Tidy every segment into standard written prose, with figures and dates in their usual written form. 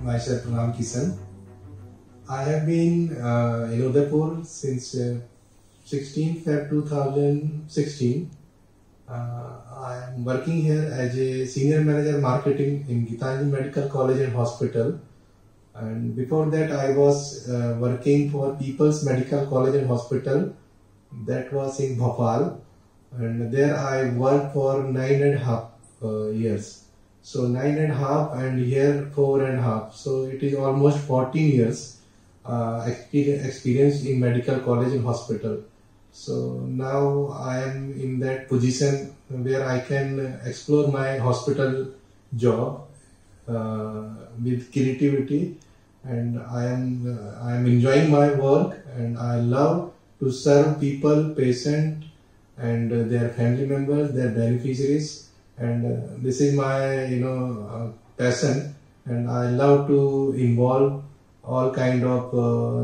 myself Ram Kisan. I have been in Udaipur since 16 Feb 2016. I am working here as a senior manager marketing in Gitanjali Medical College and Hospital. And before that, I was working for People's Medical College and Hospital. That was in Bhopal, and there I worked for 9.5 years. So 9.5 and here 4.5. So it is almost 14 years experience in medical college and hospital. So now I am in that position where I can explore my hospital job with creativity, and I am enjoying my work, and I love to serve people, patients, and their family members, their beneficiaries, and this is my passion, and I love to involve all kind of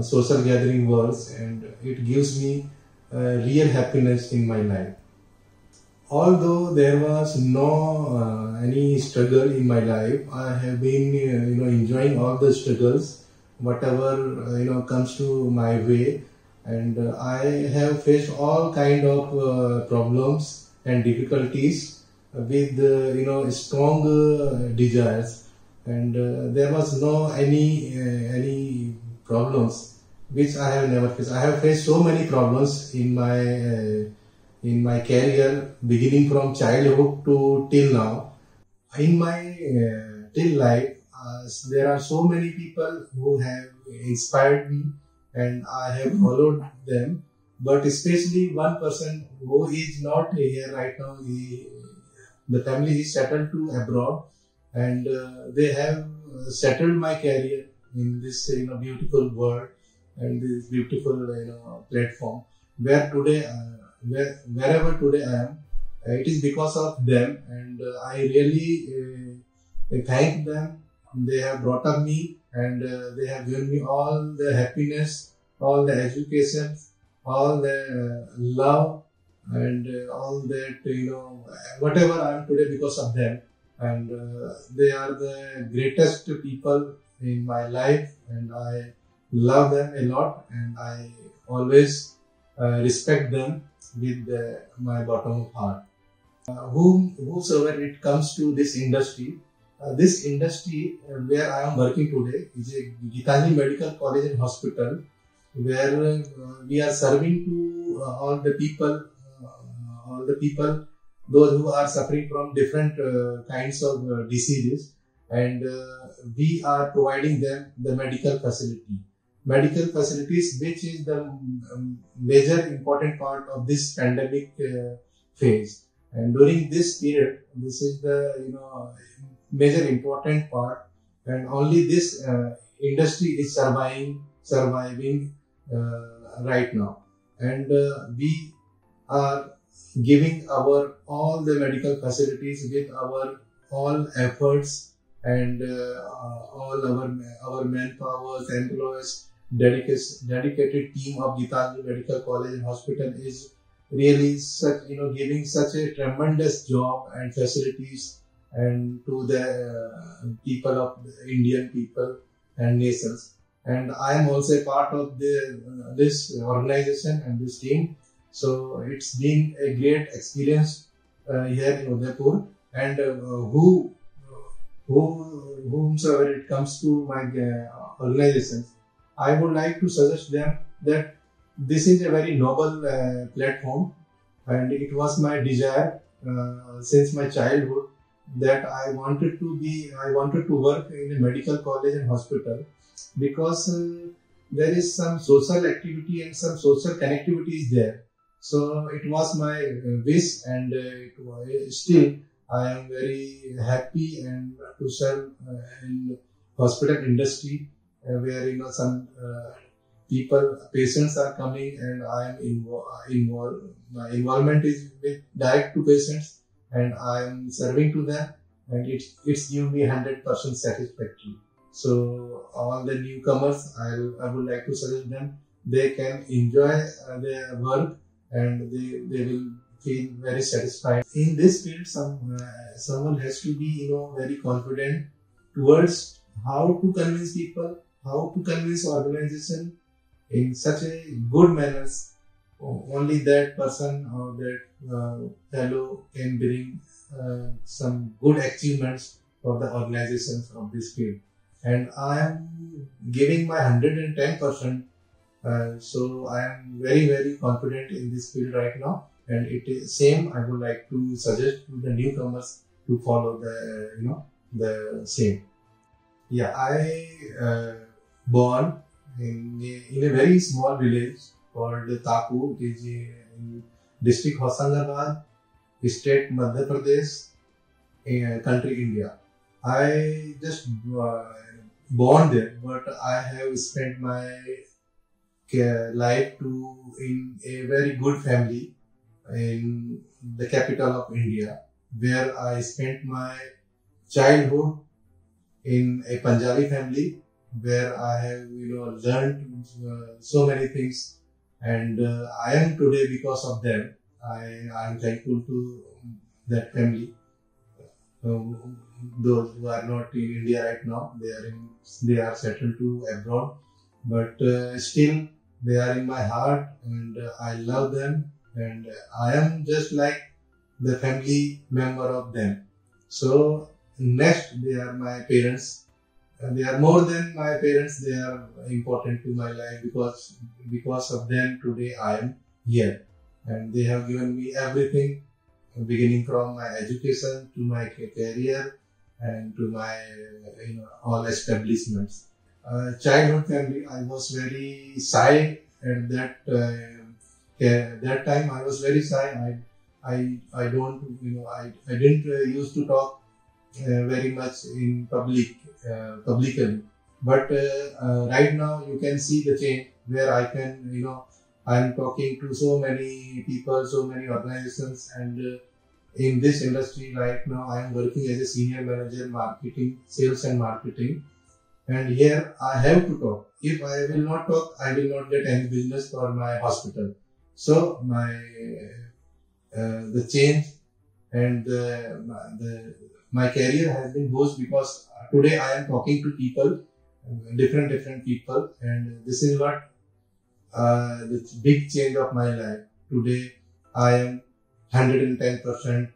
social gathering works, and it gives me real happiness in my life. Although there was no any struggle in my life, I have been enjoying all the struggles, whatever comes to my way, and I have faced all kind of problems and difficulties with strong desires, and there was no any problems which I have never faced. I have faced so many problems in my career, beginning from childhood to till now. In my till life, there are so many people who have inspired me, and I have followed them. But especially one person who is not here right now, the family is settled to abroad, and they have settled my career in this beautiful world and this beautiful platform where today wherever today I am. It is because of them, and I really thank them. They have brought up me, and they have given me all the happiness, all the education, all the love, and all that whatever I am today because of them. And they are the greatest people in my life, and I love them a lot, and I always respect them with my bottom of heart. Whosoever it comes to this industry where I am working today is a Gitanjali Medical College and Hospital, where we are serving to all the people, those who are suffering from different kinds of diseases, and we are providing them the medical facilities, which is the major important part of this pandemic phase. And during this period, this is the major important part, and only this industry is surviving right now. And we are giving our all the medical facilities with our all efforts, and all our manpower, employees, dedicated team of Gitanjali Medical College and Hospital is really giving such a tremendous job and facilities and to the people of the Indian people and nations. And I am also a part of this organization and this team. So it's been a great experience here in Udaipur, and whomsoever it comes to my organizations, I would like to suggest them that this is a very noble platform, and it was my desire since my childhood that I wanted to work in a medical college and hospital, because there is some social activity and some social connectivity is there. So it was my wish, and still I am very happy and to serve in hospital industry where some patients are coming, and I am involved. My involvement is with direct to patients, and I am serving to them, and it's given me 100% satisfactory. So all the newcomers, I would like to suggest them they can enjoy their work, and they will feel very satisfied. In this field, someone has to be very confident towards how to convince people, how to convince organization in such a good manners. Only that person or that fellow can bring some good achievements for the organizations of this field. And I am giving my 110%. So I am very, very confident in this field right now. And it is same. I would like to suggest to the newcomers to follow the same. Yeah, I born in a very small village called Taku. It is in district Hoshangabad, state Madhya Pradesh, country India. I just born there, but I have spent my life in a very good family in the capital of India, where I spent my childhood in a Punjabi family, where I have learned so many things, and I am today because of them. I am thankful to that family. Those who are not in India right now, they are settled to abroad, but still they are in my heart, and I love them, and I am just like the family member of them. So next, they are my parents. They are more than my parents. They are important to my life because of them today I am here, and they have given me everything, beginning from my education to my career and to my all establishments. Childhood family, I was very shy at that time. I was very shy. I don't I didn't used to talk very much in publicly, but right now you can see the change where I can I am talking to so many people, so many organizations, and in this industry right now I am working as a senior manager marketing, sales and marketing, and here I have to talk. If I will not talk, I will not get any business for my hospital. So the change and my career has been boosted because today I am talking to people, different people, and this is what the big change of my life. Today I am 110%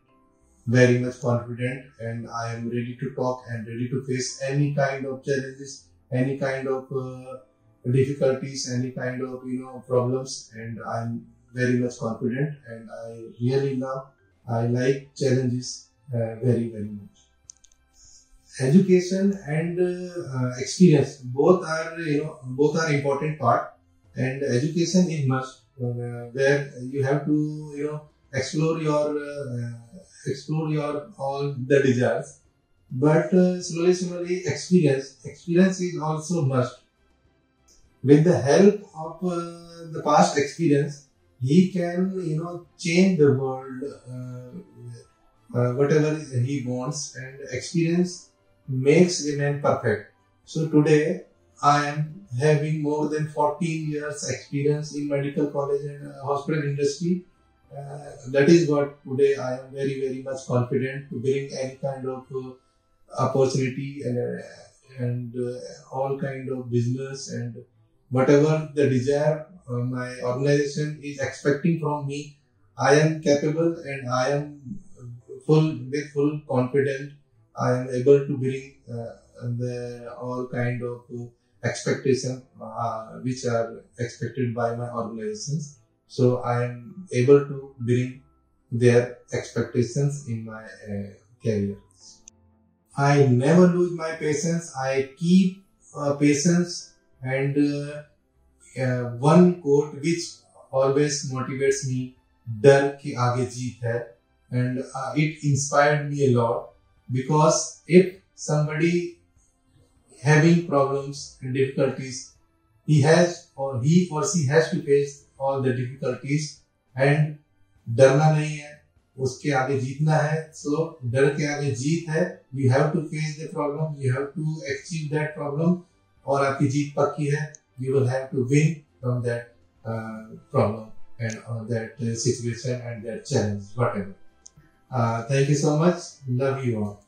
very much confident, and I am ready to talk and ready to face any kind of challenges, any kind of difficulties, any kind of problems, and I am very much confident, and I like challenges very much. Education and experience both are important part, and education is must, where you have to explore your all the desires, but slowly experience is also must. With the help of the past experience, he can change the world, whatever he wants, and experience makes a man perfect. So today I am having more than 14 years experience in medical college and hospital industry. That is what today I am very much confident to bring any kind of opportunity and all kind of business, and whatever the desire my organization is expecting from me, I am capable, and I am with full confidence. I am able to bring the all kind of expectation which are expected by my organizations. So I am able to bring their expectations in my career. I never lose my patience. I keep patience, and one quote which always motivates me, डर के आगे जीत है, and it inspired me a lot, because if somebody having problems and difficulties, he or she has to face all the difficulties, and डरना नहीं है, उसके आगे जीतना है. So डर के आगे जीत है. You have to face the problem, you have to achieve that problem, और आपकी जीत पक्की है. You will have to win from that problem and that situation and that challenge, whatever. Thank you so much. Love you all.